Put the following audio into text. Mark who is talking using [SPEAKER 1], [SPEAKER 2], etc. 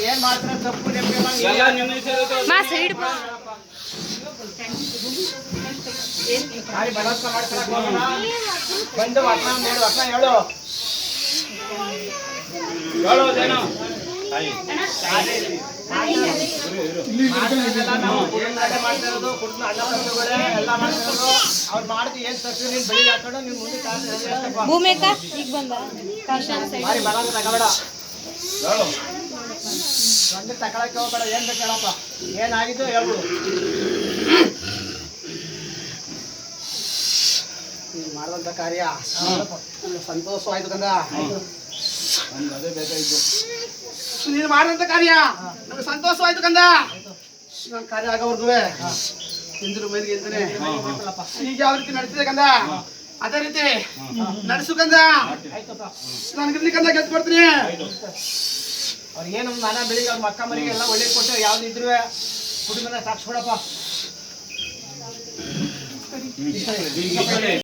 [SPEAKER 1] ಏನ್ ಮಾಡ್ತಾರೆ ತಪ್ಪು ಬಂದು ವಚನ ನೋಡು, ವಚನ ಹೇಳು ಹೇಳೋದೇನು ಮಾಡ್ತಿರೋದು ಕುಟ್ನ ಅಣ್ಣ ತಮ್ಮಗಳೇ ಎಲ್ಲ ಮಾಡ್ತಿರೋದು. ಅವ್ರು ಮಾಡಿದ್ದು ಏನ್ ತಪ್ಪು ನೀನ್ ಬಳಿ ಹಾಕೊಂಡು ನೀನ್ ಮುಂದೆ ಮಾರಿ ಬಲ ತಗೋಬೇಡ, ಒಂದು ತಗೊಳಕ್ಕೆ ಹೋಗ್ಬೇಡ. ಏನ್ ಬೇಕು ಹೇಳಪ್ಪ, ಏನಾಗಿದ್ದು ಹೇಳ್ಬಿಡು. ನೀನ್ ಮಾಡಿದಂತ ಕಾರ್ಯ ಸಂತೋಷವಾಯ್ತು ಕಂದ. ಅದೇ ಬೇಕಾಯ್ತು, ನೀನು ಮಾಡಿದಂತ ಕಾರ್ಯ ನಮ್ಗೆ ಸಂತೋಷವಾಯ್ತು ಕಂದ. ನನ್ನ ಕಾರ್ಯ ಆಗೋವರ್ಗು ಇಂದ್ರ ಮೈಲಿಗೆ ಅಂತಾನೆ ಈಗ ಯಾವ ರೀತಿ ನಡೀತಿದೆ ಕಂದ ಅದೇ ರೀತಿ ನಡೆಸು ಕಂದ. ನನ್ಗಿರ್ಲಿ ಕಂದ, ಗೆದ್ದು ಕೊಡ್ತೀನಿ. ಅವ್ರು ಏನು ನಾನಾ ಬೆಳಿಗ್ಗೆ ಅವ್ರ ಮಕ್ಕ ಮರಿಗೆ ಎಲ್ಲ ಒಳ್ಳೆ ಕೊಟ್ಟು ಯಾವ್ದಿದ್ರು ಕುಟುಂಬದ ಸಾಕ್ಷಿ ಕೊಡಪ್ಪ.